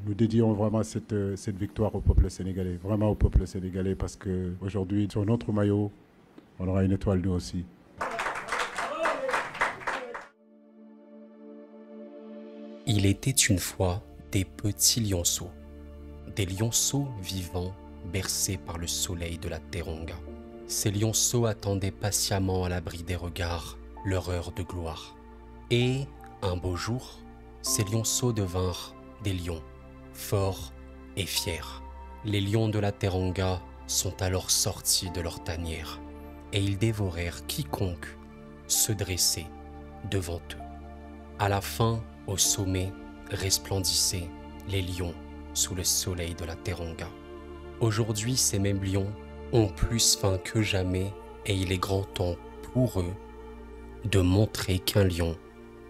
Nous dédions vraiment cette victoire au peuple sénégalais, vraiment au peuple sénégalais, parce qu'aujourd'hui, sur notre maillot, on aura une étoile nous aussi. Il était une fois des petits lionceaux, des lionceaux vivants bercés par le soleil de la Teranga. Ces lionceaux attendaient patiemment à l'abri des regards leur heure de gloire. Et, un beau jour, ces lionceaux devinrent des lions, forts et fiers. Les lions de la Teranga sont alors sortis de leur tanière et ils dévorèrent quiconque se dressait devant eux. À la fin, au sommet, resplendissaient les lions sous le soleil de la Teranga. Aujourd'hui, ces mêmes lions ont plus faim que jamais et il est grand temps pour eux de montrer qu'un lion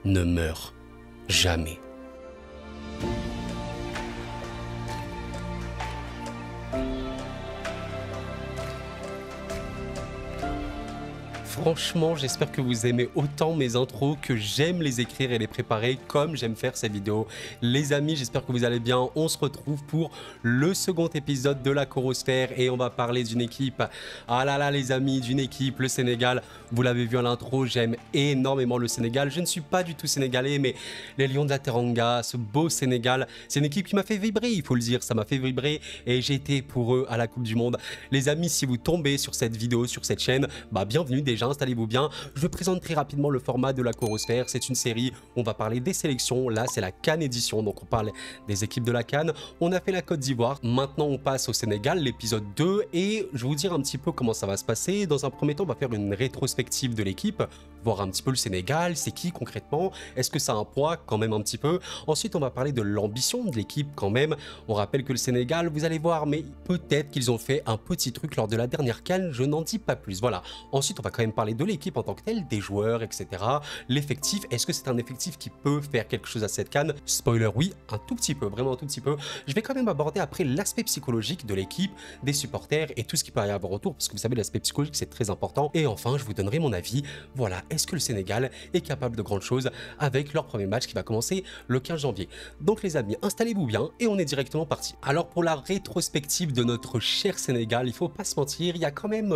ne meurt jamais. Franchement, j'espère que vous aimez autant mes intros que j'aime les écrire et les préparer comme j'aime faire ces vidéos. Les amis, j'espère que vous allez bien. On se retrouve pour le second épisode de la Chorosphère et on va parler d'une équipe. Ah là là les amis, d'une équipe, le Sénégal. Vous l'avez vu à l'intro, j'aime énormément le Sénégal. Je ne suis pas du tout sénégalais, mais les Lions de la Teranga, ce beau Sénégal, c'est une équipe qui m'a fait vibrer, il faut le dire. Ça m'a fait vibrer et j'ai été pour eux à la Coupe du Monde. Les amis, si vous tombez sur cette vidéo, sur cette chaîne, bienvenue déjà. Installez-vous bien. Je présente très rapidement le format de la Chorosphère. C'est une série où on va parler des sélections. Là, c'est la CAN édition. Donc, on parle des équipes de la CAN. On a fait la Côte d'Ivoire. Maintenant, on passe au Sénégal, l'épisode 2. Et je vais vous dire un petit peu comment ça va se passer. Dans un premier temps, on va faire une rétrospective de l'équipe. Voir un petit peu le Sénégal. C'est qui concrètement? Est-ce que ça a un poids? Quand même un petit peu. Ensuite, on va parler de l'ambition de l'équipe quand même. On rappelle que le Sénégal, vous allez voir, mais peut-être qu'ils ont fait un petit truc lors de la dernière CAN. Je n'en dis pas plus. Voilà. Ensuite, on va quand même parler de l'équipe en tant que telle, des joueurs, etc. L'effectif, est-ce que c'est un effectif qui peut faire quelque chose à cette CAN? Spoiler, oui, un tout petit peu, vraiment un tout petit peu. Je vais quand même aborder après l'aspect psychologique de l'équipe, des supporters et tout ce qui peut y avoir autour, parce que vous savez, l'aspect psychologique, c'est très important. Et enfin, je vous donnerai mon avis. Voilà, est-ce que le Sénégal est capable de grandes choses avec leur premier match qui va commencer le 15 janvier? Donc les amis, installez-vous bien et on est directement parti. Alors pour la rétrospective de notre cher Sénégal, il faut pas se mentir, il y a quand même,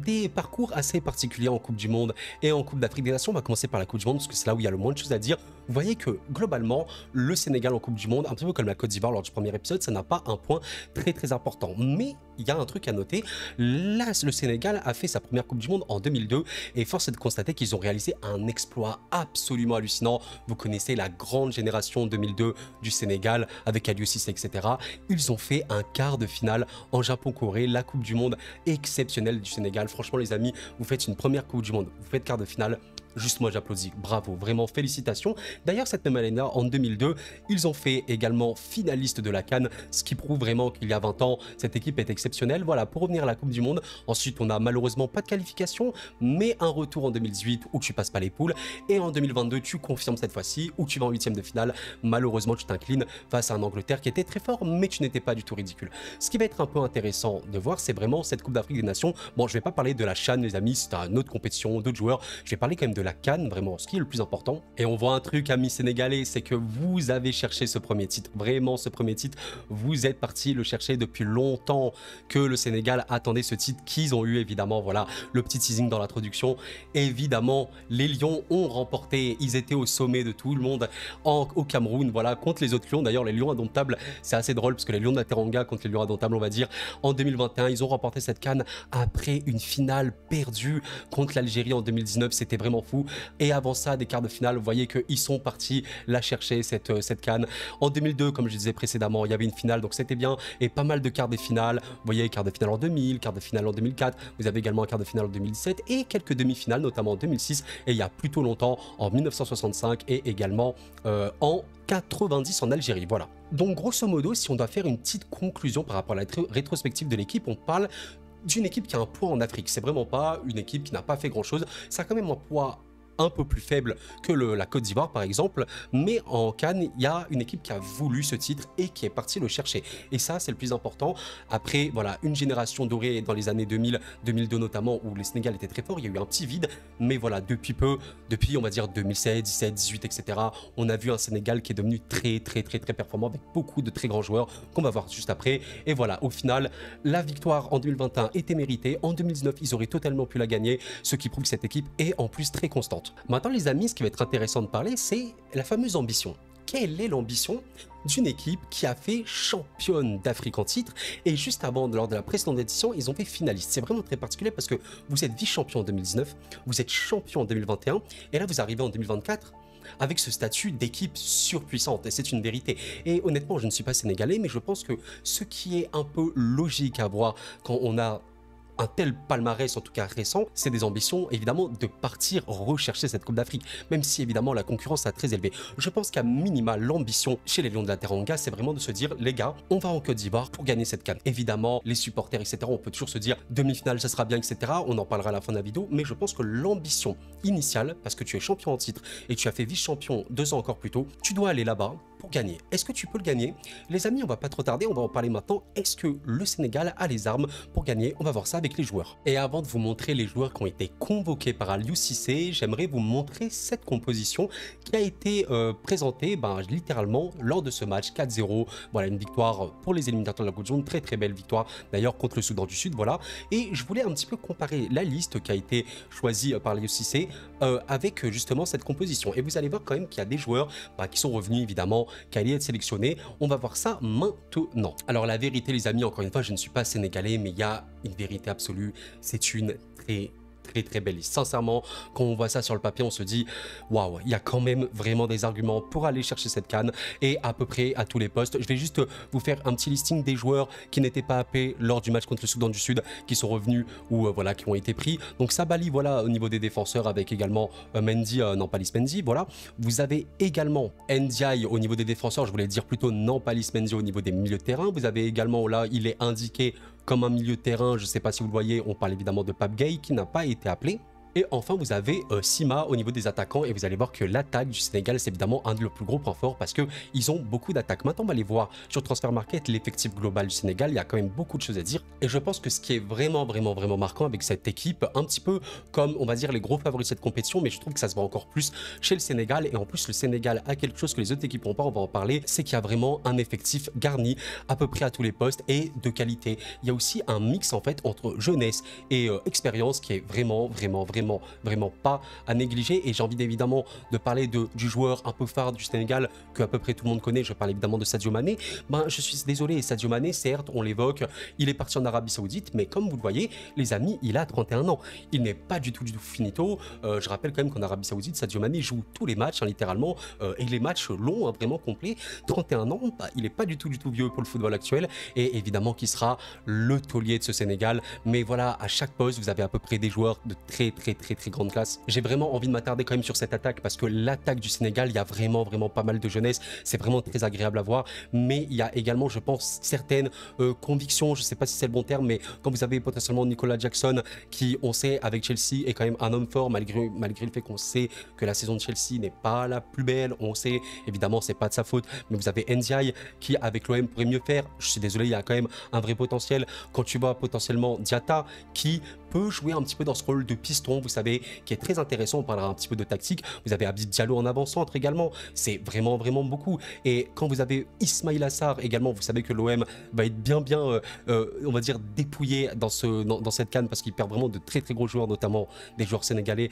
des parcours assez particuliers en Coupe du Monde et en Coupe d'Afrique des Nations. On va commencer par la Coupe du Monde parce que c'est là où il y a le moins de choses à dire. Vous voyez que globalement, le Sénégal en Coupe du Monde, un petit peu comme la Côte d'Ivoire lors du premier épisode, ça n'a pas un point très important. Mais il y a un truc à noter. Là, le Sénégal a fait sa première Coupe du Monde en 2002 et force est de constater qu'ils ont réalisé un exploit absolument hallucinant. Vous connaissez la grande génération 2002 du Sénégal avec Aliou Cissé, etc. Ils ont fait un quart de finale en Japon-Corée, la Coupe du Monde exceptionnelle du Sénégal. Franchement, les amis, vous faites une première Coupe du Monde, vous faites quart de finale. Juste moi j'applaudis, bravo, vraiment félicitations. D'ailleurs cette même année-là, en 2002, ils ont fait également finaliste de la CAN, ce qui prouve vraiment qu'il y a 20 ans, cette équipe est exceptionnelle. Voilà, pour revenir à la Coupe du Monde, ensuite on a malheureusement pas de qualification, mais un retour en 2018 où tu passes pas les poules, et en 2022 tu confirmes cette fois-ci, où tu vas en huitième de finale. Malheureusement tu t'inclines face à un Angleterre qui était très fort, mais tu n'étais pas du tout ridicule. Ce qui va être un peu intéressant de voir, c'est vraiment cette Coupe d'Afrique des Nations. Bon, je vais pas parler de la CHAN les amis, c'est une autre compétition, d'autres joueurs, je vais parler quand même de la CAN, vraiment, ce qui est le plus important. Et on voit un truc, amis sénégalais, c'est que vous avez cherché ce premier titre. Vraiment, ce premier titre, vous êtes parti le chercher depuis longtemps, que le Sénégal attendait ce titre qu'ils ont eu, évidemment. Voilà, le petit teasing dans l'introduction. Évidemment, les Lions ont remporté. Ils étaient au sommet de tout le monde au Cameroun, voilà, contre les autres Lions. D'ailleurs, les Lions indomptables, c'est assez drôle parce que les Lions de la Teranga contre les Lions indomptables, on va dire, en 2021, ils ont remporté cette CAN après une finale perdue contre l'Algérie en 2019. C'était vraiment fou. Et avant ça, des quarts de finale, vous voyez qu'ils sont partis la chercher, cette CAN. En 2002, comme je disais précédemment, il y avait une finale, donc c'était bien. Et pas mal de quarts de finale. Vous voyez, quart de finale en 2000, quart de finale en 2004. Vous avez également un quart de finale en 2017 et quelques demi-finales, notamment en 2006. Et il y a plutôt longtemps, en 1965 et également en 90 en Algérie, voilà. Donc grosso modo, si on doit faire une petite conclusion par rapport à la rétrospective de l'équipe, on parle d'une équipe qui a un poids en Afrique. C'est vraiment pas une équipe qui n'a pas fait grand chose. Ça a quand même un poids un peu plus faible que la Côte d'Ivoire par exemple, mais en CAN, il y a une équipe qui a voulu ce titre et qui est partie le chercher. Et ça, c'est le plus important. Après, voilà, une génération dorée dans les années 2000, 2002 notamment, où les Sénégal étaient très forts, il y a eu un petit vide, mais voilà, depuis on va dire 2016, 17, 18, etc., on a vu un Sénégal qui est devenu très performant avec beaucoup de très grands joueurs qu'on va voir juste après. Et voilà, au final, la victoire en 2021 était méritée. En 2019, ils auraient totalement pu la gagner, ce qui prouve que cette équipe est en plus très constante. Maintenant, les amis, ce qui va être intéressant de parler, c'est la fameuse ambition. Quelle est l'ambition d'une équipe qui a fait championne d'Afrique en titre et juste avant, lors de la précédente édition, ils ont fait finaliste. C'est vraiment très particulier parce que vous êtes vice-champion en 2019, vous êtes champion en 2021 et là vous arrivez en 2024 avec ce statut d'équipe surpuissante et c'est une vérité. Et honnêtement, je ne suis pas sénégalais, mais je pense que ce qui est un peu logique à voir quand on a un tel palmarès, en tout cas récent, c'est des ambitions évidemment de partir rechercher cette Coupe d'Afrique, même si évidemment la concurrence est très élevée. Je pense qu'à minima, l'ambition chez les Lions de la Teranga, c'est vraiment de se dire, les gars, on va en Côte d'Ivoire pour gagner cette CAN. Évidemment, les supporters, etc., on peut toujours se dire, demi-finale, ça sera bien, etc., on en parlera à la fin de la vidéo, mais je pense que l'ambition initiale, parce que tu es champion en titre et tu as fait vice-champion 2 ans encore plus tôt, tu dois aller là-bas pour gagner. Est-ce que tu peux le gagner? Les amis, on va pas trop tarder, on va en parler maintenant. Est-ce que le Sénégal a les armes pour gagner? On va voir ça avec les joueurs. Et avant de vous montrer les joueurs qui ont été convoqués par Aliou Cissé, j'aimerais vous montrer cette composition qui a été présentée littéralement lors de ce match 4-0. Voilà, une victoire pour les éliminateurs de la Coupe du Monde, très belle victoire d'ailleurs contre le Soudan du Sud, voilà. Et je voulais un petit peu comparer la liste qui a été choisie par Aliou Cissé avec justement cette composition. Et vous allez voir quand même qu'il y a des joueurs qui sont revenus évidemment, qui allaient être sélectionnés. On va voir ça maintenant. Alors la vérité les amis, encore une fois, je ne suis pas sénégalais, mais il y a une vérité absolue. C'est une très belle liste. Sincèrement, quand on voit ça sur le papier, on se dit waouh, il y a quand même vraiment des arguments pour aller chercher cette CAN et à peu près à tous les postes. Je vais juste vous faire un petit listing des joueurs qui n'étaient pas appelés lors du match contre le Soudan du Sud, qui sont revenus ou voilà, qui ont été pris. Donc Sabali, voilà, au niveau des défenseurs, avec également Mendy, Nampalys Mendy, voilà. Vous avez également Ndiaye au niveau des défenseurs, je voulais dire plutôt Nampalys Mendy au niveau des milieux de terrain. Vous avez également, là, il est indiqué comme un milieu de terrain, je ne sais pas si vous le voyez, on parle évidemment de Pape Gueye qui n'a pas été appelé. Et enfin, vous avez Sima au niveau des attaquants et vous allez voir que l'attaque du Sénégal, c'est évidemment un de leurs plus gros points forts parce qu'ils ont beaucoup d'attaques. Maintenant, on va aller voir sur Transfer Market l'effectif global du Sénégal. Il y a quand même beaucoup de choses à dire. Et je pense que ce qui est vraiment marquant avec cette équipe, un petit peu comme, on va dire, les gros favoris de cette compétition, mais je trouve que ça se voit encore plus chez le Sénégal. Et en plus, le Sénégal a quelque chose que les autres équipes n'ont pas, on va en parler, c'est qu'il y a vraiment un effectif garni à peu près à tous les postes et de qualité. Il y a aussi un mix en fait entre jeunesse et expérience qui est vraiment pas à négliger. Et j'ai envie évidemment de parler du joueur un peu phare du Sénégal que à peu près tout le monde connaît. Je parle évidemment de Sadio Mané. Je suis désolé, Sadio Mané, certes, on l'évoque, il est parti en Arabie Saoudite, mais comme vous le voyez, les amis, il a 31 ans. Il n'est pas du tout finito. Je rappelle quand même qu'en Arabie Saoudite, Sadio Mané joue tous les matchs, littéralement, et les matchs longs, vraiment complets. 31 ans, il n'est pas du tout vieux pour le football actuel, et évidemment qu'il sera le taulier de ce Sénégal. Mais voilà, à chaque poste, vous avez à peu près des joueurs de très grande classe. J'ai vraiment envie de m'attarder quand même sur cette attaque parce que l'attaque du Sénégal, il y a vraiment pas mal de jeunesse. C'est vraiment très agréable à voir. Mais il y a également, je pense, certaines convictions. Je ne sais pas si c'est le bon terme, mais quand vous avez potentiellement Nicolas Jackson, qui, on sait, avec Chelsea, est quand même un homme fort, malgré le fait qu'on sait que la saison de Chelsea n'est pas la plus belle. On sait, évidemment, c'est pas de sa faute. Mais vous avez Ndiaye, qui, avec l'OM, pourrait mieux faire. Je suis désolé, il y a quand même un vrai potentiel. Quand tu vois potentiellement Diatta, qui peut jouer un petit peu dans ce rôle de piston, vous savez, qui est très intéressant. On parlera un petit peu de tactique. Vous avez Habib Diallo en avant-centre également. C'est vraiment beaucoup. Et quand vous avez Ismaïla Sarr également, vous savez que l'OM va être bien, on va dire, dépouillé dans cette CAN parce qu'il perd vraiment de très gros joueurs, notamment des joueurs sénégalais.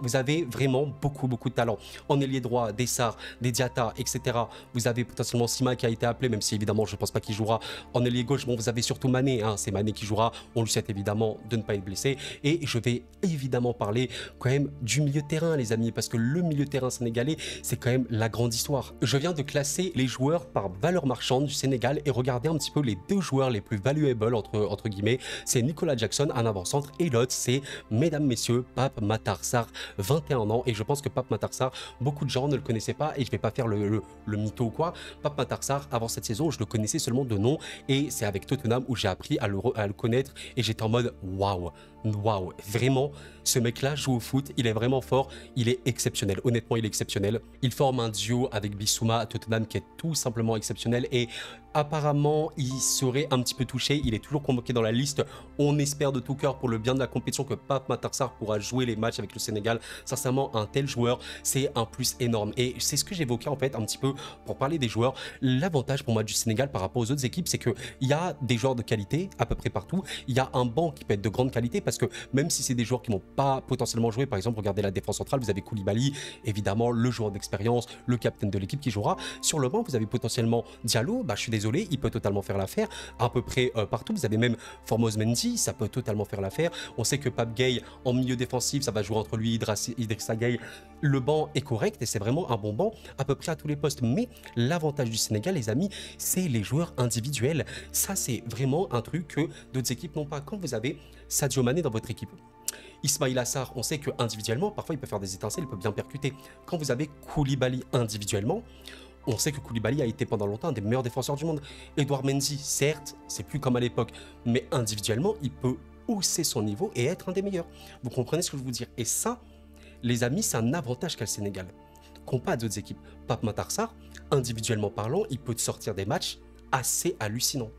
Vous avez vraiment beaucoup de talent. En ailier droit, des Sarr, des Diatta, etc. Vous avez potentiellement Sima qui a été appelé, même si évidemment je ne pense pas qu'il jouera. En ailier gauche, bon, vous avez surtout Mané, hein, c'est Mané qui jouera. On lui souhaite évidemment de ne pas être blessé. Et je vais évidemment parler quand même du milieu de terrain, les amis, parce que le milieu de terrain sénégalais, c'est quand même la grande histoire. Je viens de classer les joueurs par valeur marchande du Sénégal et regarder un petit peu les deux joueurs les plus valuables entre guillemets. C'est Nicolas Jackson, un avant-centre, et l'autre, c'est, mesdames, messieurs, Pape Matar Sarr, 21 ans. Et je pense que Pape Matar Sarr, beaucoup de gens ne le connaissaient pas, et je vais pas faire le mytho ou quoi. Pape Matar Sarr, avant cette saison, je le connaissais seulement de nom, et c'est avec Tottenham où j'ai appris à le connaître, et j'étais en mode waouh, vraiment Ce mec-là joue au foot, il est vraiment fort, il est exceptionnel. Honnêtement, il est exceptionnel. Il forme un duo avec Bissouma à Tottenham qui est tout simplement exceptionnel et apparemment, il serait un petit peu touché. Il est toujours convoqué dans la liste. On espère de tout cœur pour le bien de la compétition que Pape Matar Sarr pourra jouer les matchs avec le Sénégal. Sincèrement, un tel joueur, c'est un plus énorme. Et c'est ce que j'évoquais en fait un petit peu pour parler des joueurs. L'avantage pour moi du Sénégal par rapport aux autres équipes, c'est qu'il y a des joueurs de qualité à peu près partout. Il y a un banc qui peut être de grande qualité parce que même si c'est des joueurs qui n'ont pas potentiellement joué, par exemple, regardez la défense centrale, vous avez Koulibaly, évidemment le joueur d'expérience, le capitaine de l'équipe qui jouera. Sur le banc, vous avez potentiellement Diallo, je suis désolé, il peut totalement faire l'affaire à peu près partout. Vous avez même Formose Mendy, ça peut totalement faire l'affaire. On sait que Pape Gueye en milieu défensif, ça va jouer entre lui, Idrissa Gueye. Le banc est correct et c'est vraiment un bon banc à peu près à tous les postes. Mais l'avantage du Sénégal, les amis, c'est les joueurs individuels. Ça, c'est vraiment un truc que d'autres équipes n'ont pas. Quand vous avez Sadio Mané dans votre équipe, Ismaïla Sarr, on sait que individuellement, parfois il peut faire des étincelles, il peut bien percuter. Quand vous avez Koulibaly individuellement, on sait que Koulibaly a été pendant longtemps un des meilleurs défenseurs du monde. Edouard Mendy, certes, c'est plus comme à l'époque, mais individuellement, il peut hausser son niveau et être un des meilleurs. Vous comprenez ce que je veux vous dire? Et ça, les amis, c'est un avantage qu'a le Sénégal, qu'ont pas d'autres équipes. Pape Matar Sarr, individuellement parlant, il peut sortir des matchs assez hallucinants.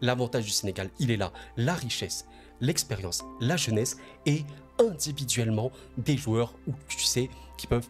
L'avantage du Sénégal, il est là. La richesse, l'expérience, la jeunesse et individuellement des joueurs où tu sais qui peuvent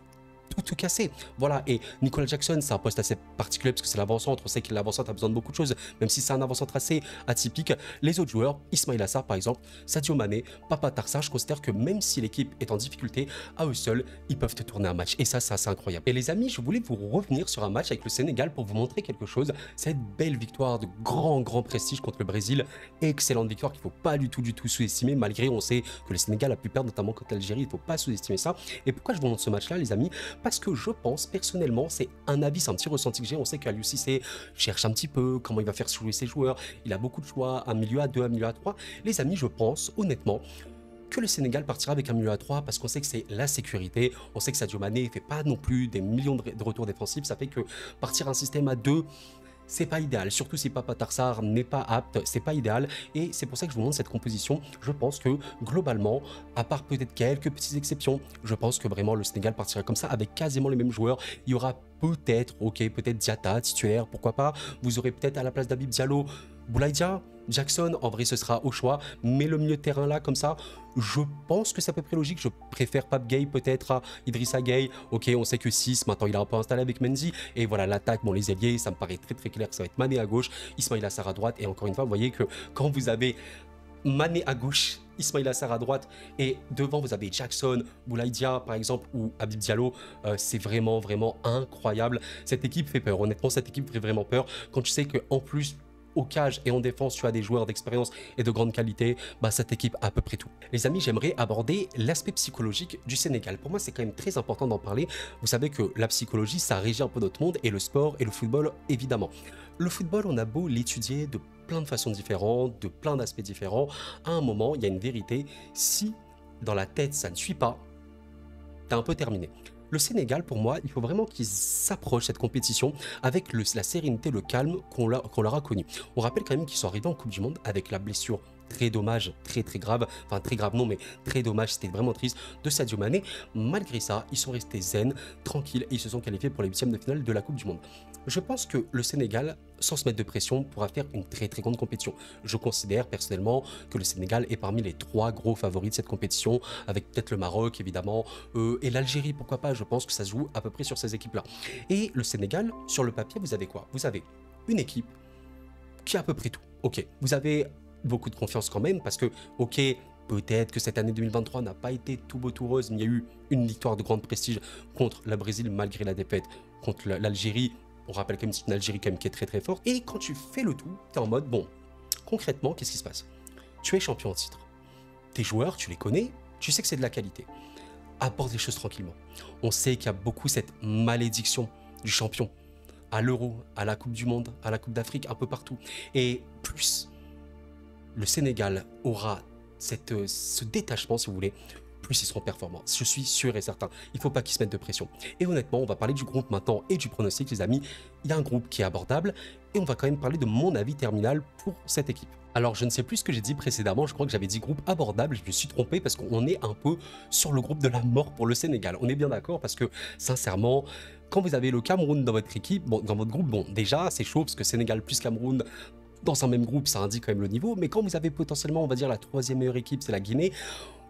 tout casser. Voilà, et Nicolas Jackson, c'est un poste assez particulier parce que c'est l'avant-centre. On sait que l'avant-centre a besoin de beaucoup de choses, même si c'est un avant-centre assez atypique. Les autres joueurs, Ismaïla Sarr par exemple, Sadio Mané, Pape Matar Sarr, je considère que même si l'équipe est en difficulté, à eux seuls, ils peuvent te tourner un match. Et ça, c'est assez incroyable. Et les amis, je voulais vous revenir sur un match avec le Sénégal pour vous montrer quelque chose. Cette belle victoire de grand prestige contre le Brésil. Excellente victoire qu'il ne faut pas du tout sous-estimer, malgré on sait que le Sénégal a pu perdre, notamment contre l'Algérie. Il ne faut pas sous-estimer ça. Et pourquoi je vous montre ce match-là, les amis? Parce que je pense, personnellement, c'est un avis, c'est un petit ressenti que j'ai. On sait qu'Aliou Cissé cherche un petit peu comment il va faire jouer ses joueurs. Il a beaucoup de choix, un milieu à 2, un milieu à 3. Les amis, je pense, honnêtement, que le Sénégal partira avec un milieu à 3 parce qu'on sait que c'est la sécurité. On sait que Sadio Mané ne fait pas non plus des millions de retours défensifs. Ça fait que partir un système à 2, c'est pas idéal, surtout si Pape Matar Sarr n'est pas apte, c'est pas idéal et c'est pour ça que je vous montre cette composition. Je pense que globalement, à part peut-être quelques petites exceptions, je pense que vraiment le Sénégal partira comme ça avec quasiment les mêmes joueurs. Il y aura peut-être Diatta titulaire, pourquoi pas. Vous aurez peut-être à la place d'Habib Diallo, Boulaye Dia, Jackson, en vrai ce sera au choix, mais le milieu de terrain là comme ça, je pense que c'est à peu près logique. Je préfère Pape Gueye peut-être à Idrissa Gueye. Ok, on sait que 6, maintenant il est un peu installé avec Mendy, et voilà l'attaque, bon les ailiers, ça me paraît très clair que ça va être Mané à gauche, Ismaïla Sarr à droite, et encore une fois vous voyez que quand vous avez Mané à gauche, Ismaïla Sarr à droite et devant vous avez Jackson, Boulaye Dia par exemple ou Habib Diallo, c'est vraiment incroyable. Cette équipe fait peur, honnêtement cette équipe fait vraiment peur quand tu sais qu'en plus au cage et en défense, tu as des joueurs d'expérience et de grande qualité, cette équipe a à peu près tout. Les amis, j'aimerais aborder l'aspect psychologique du Sénégal. Pour moi, c'est quand même très important d'en parler. Vous savez que la psychologie, ça régit un peu notre monde et le sport et le football, évidemment. Le football, on a beau l'étudier de plein de façons différentes, de plein d'aspects différents. À un moment, il y a une vérité. Si dans la tête, ça ne suit pas, t'as un peu terminé. Le Sénégal, pour moi, il faut vraiment qu'ils s'approchent cette compétition avec la sérénité, le calme qu'on leur a connu. On rappelle quand même qu'ils sont arrivés en Coupe du Monde avec la blessure très dommage, très grave, enfin très grave non mais très dommage, c'était vraiment triste, de Sadio Mané. Malgré ça, ils sont restés zen, tranquilles et ils se sont qualifiés pour les huitièmes de finale de la Coupe du Monde. Je pense que le Sénégal, sans se mettre de pression, pourra faire une très grande compétition. Je considère personnellement que le Sénégal est parmi les 3 gros favoris de cette compétition, avec peut-être le Maroc évidemment, et l'Algérie, pourquoi pas. Je pense que ça se joue à peu près sur ces équipes-là. Et le Sénégal, sur le papier, vous avez quoi? Vous avez une équipe qui a à peu près tout. Ok, vous avez beaucoup de confiance quand même, parce que, ok, peut-être que cette année 2023 n'a pas été tout beau tout rose, mais il y a eu une victoire de grande prestige contre le Brésil malgré la défaite contre l'Algérie. On rappelle quand même que c'est une Algérie quand même qui est très forte. Et quand tu fais le tout, tu es en mode, bon, concrètement, qu'est-ce qui se passe? Tu es champion en titre. Tes joueurs, tu les connais, tu sais que c'est de la qualité. Apporte les choses tranquillement. On sait qu'il y a beaucoup cette malédiction du champion. À l'Euro, à la Coupe du Monde, à la Coupe d'Afrique, un peu partout. Et plus le Sénégal aura ce détachement, si vous voulez, plus ils seront performants. Je suis sûr et certain. Il ne faut pas qu'ils se mettent de pression. Et honnêtement, on va parler du groupe maintenant et du pronostic, les amis. Il y a un groupe qui est abordable et on va quand même parler de mon avis terminal pour cette équipe. Alors, je ne sais plus ce que j'ai dit précédemment. Je crois que j'avais dit groupe abordable. Je me suis trompé parce qu'on est un peu sur le groupe de la mort pour le Sénégal. On est bien d'accord parce que, sincèrement, quand vous avez le Cameroun dans votre équipe, bon, dans votre groupe, bon, déjà, c'est chaud parce que Sénégal plus Cameroun dans un même groupe, ça indique quand même le niveau. Mais quand vous avez potentiellement, on va dire, la troisième meilleure équipe, c'est la Guinée.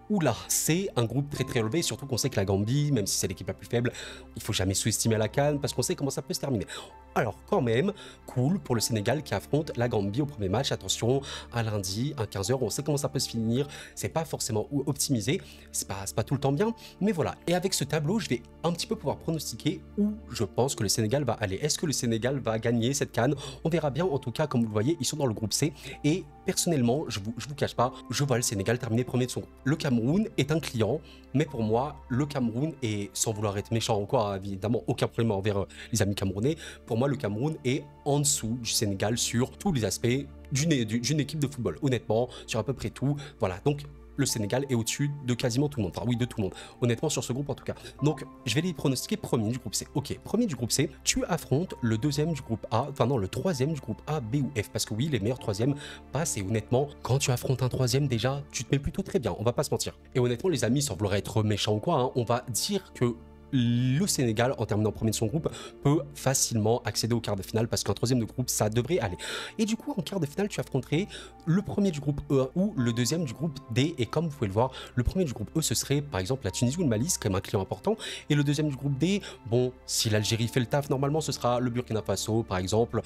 Oula, c'est un groupe très très élevé, surtout qu'on sait que la Gambie, même si c'est l'équipe la plus faible, il faut jamais sous-estimer la CAN parce qu'on sait comment ça peut se terminer. Alors quand même, cool pour le Sénégal qui affronte la Gambie au premier match. Attention, à lundi, à 15 h, on sait comment ça peut se finir. C'est pas forcément optimisé, c'est pas tout le temps bien, mais voilà. Et avec ce tableau, je vais un petit peu pouvoir pronostiquer où je pense que le Sénégal va aller. Est-ce que le Sénégal va gagner cette CAN? On verra bien. En tout cas, comme vous le voyez, ils sont dans le groupe C et personnellement, je vous cache pas, je vois le Sénégal terminer premier de son groupe. Le Cameroun est un client, mais pour moi, le Cameroun, et sans vouloir être méchant encore, hein, évidemment, aucun problème envers les amis camerounais, pour moi, le Cameroun est en dessous du Sénégal sur tous les aspects d'une équipe de football, honnêtement, sur à peu près tout. Voilà, donc le Sénégal est au-dessus de quasiment tout le monde, enfin oui, de tout le monde, honnêtement sur ce groupe en tout cas. Donc je vais les pronostiquer premier du groupe C. Ok, premier du groupe C, tu affrontes le deuxième du groupe A, enfin non, le troisième du groupe A, B ou F, parce que oui, les meilleurs troisièmes passent et honnêtement, quand tu affrontes un troisième déjà, tu te mets plutôt très bien, on va pas se mentir. Et honnêtement les amis, sans vouloir être méchant ou quoi, hein, on va dire que le Sénégal, en terminant premier de son groupe, peut facilement accéder au quart de finale parce qu'un troisième de groupe, ça devrait aller. Et du coup, en quart de finale, tu affronterais le premier du groupe E ou le deuxième du groupe D. Et comme vous pouvez le voir, le premier du groupe E, ce serait par exemple la Tunisie ou le Mali, c'est quand même un client important. Et le deuxième du groupe D, bon, si l'Algérie fait le taf, normalement, ce sera le Burkina Faso, par exemple,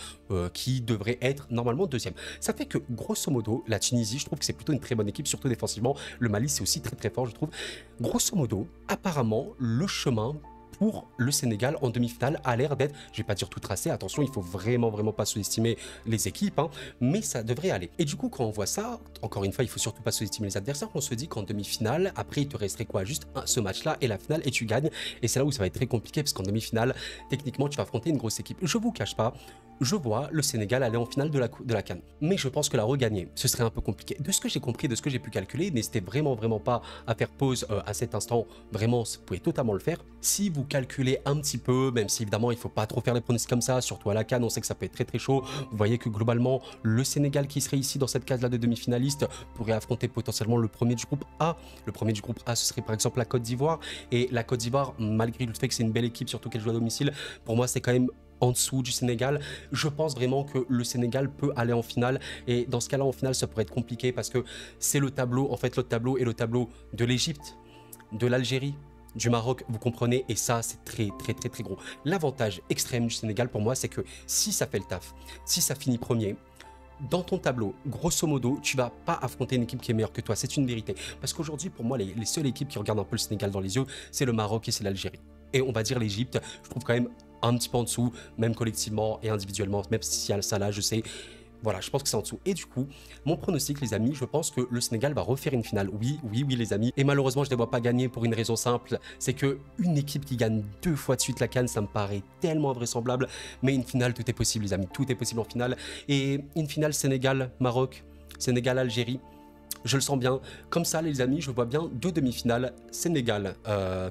qui devrait être normalement deuxième. Ça fait que, grosso modo, la Tunisie, je trouve que c'est plutôt une très bonne équipe, surtout défensivement. Le Mali, c'est aussi très très fort, je trouve. Grosso modo, apparemment, le chemin pour le Sénégal en demi-finale a l'air d'être, je vais pas dire tout tracé, attention, il faut vraiment pas sous-estimer les équipes, hein, mais ça devrait aller. Et du coup, quand on voit ça, encore une fois, il faut surtout pas sous-estimer les adversaires, on se dit qu'en demi-finale, après, il te resterait quoi? Juste ce match-là et la finale, et tu gagnes. Et c'est là où ça va être très compliqué, parce qu'en demi-finale, techniquement, tu vas affronter une grosse équipe. Je vous cache pas, je vois le Sénégal aller en finale de la CAN. Mais je pense que la regagner, ce serait un peu compliqué. De ce que j'ai compris, de ce que j'ai pu calculer, n'hésitez vraiment pas à faire pause à cet instant. Vraiment, vous pouvez totalement le faire. Si vous calculez un petit peu, même si évidemment il ne faut pas trop faire les pronostics comme ça, surtout à la CAN, on sait que ça peut être très très chaud. Vous voyez que globalement, le Sénégal qui serait ici dans cette case-là de demi-finaliste pourrait affronter potentiellement le premier du groupe A. Le premier du groupe A, ce serait par exemple la Côte d'Ivoire. Et la Côte d'Ivoire, malgré le fait que c'est une belle équipe, surtout qu'elle joue à domicile, pour moi c'est quand même en dessous du Sénégal. Je pense vraiment que le Sénégal peut aller en finale et dans ce cas-là, en finale, ça pourrait être compliqué parce que c'est le tableau, en fait, l'autre tableau est le tableau de l'Égypte, de l'Algérie, du Maroc, vous comprenez, et ça, c'est très gros. L'avantage extrême du Sénégal, pour moi, c'est que si ça fait le taf, si ça finit premier, dans ton tableau, grosso modo, tu vas pas affronter une équipe qui est meilleure que toi, c'est une vérité. Parce qu'aujourd'hui, pour moi, les seules équipes qui regardent un peu le Sénégal dans les yeux, c'est le Maroc et c'est l'Algérie. Et on va dire l'Égypte, je trouve quand même un petit peu en dessous, même collectivement et individuellement, même si ça là, je sais. Voilà, je pense que c'est en dessous. Et du coup, mon pronostic, les amis, je pense que le Sénégal va refaire une finale. Oui, les amis. Et malheureusement, je ne les vois pas gagner pour une raison simple. C'est qu'une équipe qui gagne 2 fois de suite la CAN, ça me paraît tellement invraisemblable. Mais une finale, tout est possible, les amis. Tout est possible en finale. Et une finale Sénégal-Maroc, Sénégal-Algérie. Je le sens bien. Comme ça, les amis, je vois bien 2 demi-finales, Sénégal,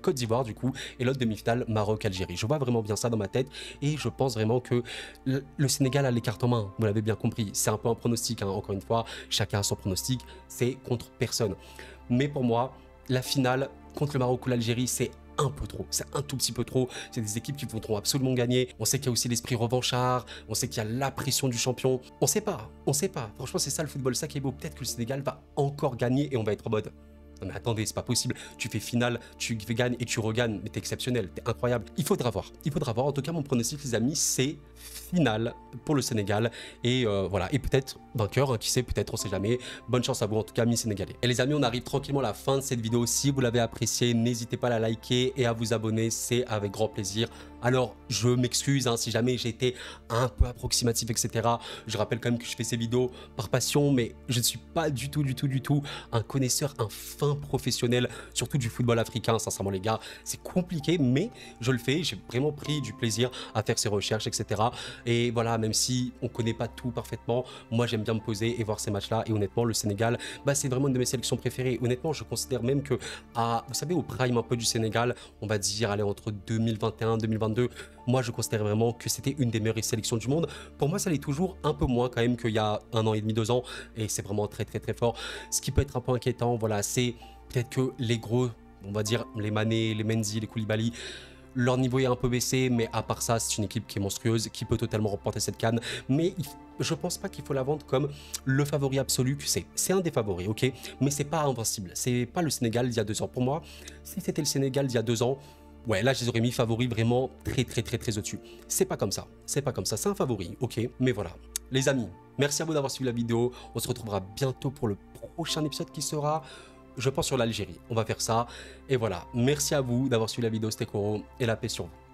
Côte d'Ivoire, du coup, et l'autre demi-finale, Maroc-Algérie. Je vois vraiment bien ça dans ma tête, et je pense vraiment que le Sénégal a les cartes en main, vous l'avez bien compris. C'est un peu un pronostic, hein. Encore une fois, chacun a son pronostic, c'est contre personne. Mais pour moi, la finale contre le Maroc ou l'Algérie, c'est un peu trop, c'est un tout petit peu trop. C'est des équipes qui voudront absolument gagner. On sait qu'il y a aussi l'esprit revanchard, on sait qu'il y a la pression du champion. On sait pas. Franchement, c'est ça le football, ça qui est beau. Peut-être que le Sénégal va encore gagner et on va être en mode non mais attendez, c'est pas possible. Tu fais finale, tu gagnes et tu regagnes, mais t'es exceptionnel, t'es incroyable. Il faudra voir. En tout cas, mon pronostic, les amis, c'est finale pour le Sénégal. Et voilà, et peut-être vainqueur, hein, qui sait, peut-être, on sait jamais. Bonne chance à vous, en tout cas, amis sénégalais. Et les amis, on arrive tranquillement à la fin de cette vidéo. Si vous l'avez appréciée, n'hésitez pas à la liker et à vous abonner, c'est avec grand plaisir. Alors, je m'excuse hein, si jamais j'ai été un peu approximatif, etc. Je rappelle quand même que je fais ces vidéos par passion, mais je ne suis pas du tout un connaisseur, un fin un professionnel, surtout du football africain, sincèrement les gars, c'est compliqué, mais je le fais, j'ai vraiment pris du plaisir à faire ces recherches, etc. Et voilà, même si on connaît pas tout parfaitement, moi j'aime bien me poser et voir ces matchs-là, et honnêtement, le Sénégal, bah, c'est vraiment une de mes sélections préférées. Honnêtement, je considère même que, vous savez, au prime un peu du Sénégal, on va dire, aller entre 2021 2022, moi je considère vraiment que c'était une des meilleures sélections du monde. Pour moi, ça l'est toujours, un peu moins quand même qu'il y a 1 an et demi, 2 ans, et c'est vraiment très très très fort. Ce qui peut être un peu inquiétant, voilà, c'est peut-être que les gros, on va dire les Mané, les Mendy, les Koulibaly, leur niveau est un peu baissé, mais à part ça, c'est une équipe qui est monstrueuse, qui peut totalement remporter cette CAN. Mais je pense pas qu'il faut la vendre comme le favori absolu que c'est. C'est un des favoris, ok, mais c'est pas invincible. C'est pas le Sénégal d'il y a 2 ans. Pour moi, si c'était le Sénégal d'il y a 2 ans, ouais, là, je les aurais mis favoris vraiment très au-dessus. C'est pas comme ça. C'est pas comme ça. C'est un favori, ok, mais voilà. Les amis, merci à vous d'avoir suivi la vidéo. On se retrouvera bientôt pour le prochain épisode qui sera, je pense, sur l'Algérie. On va faire ça. Et voilà. Merci à vous d'avoir suivi la vidéo. C'était Koro et la paix sur vous.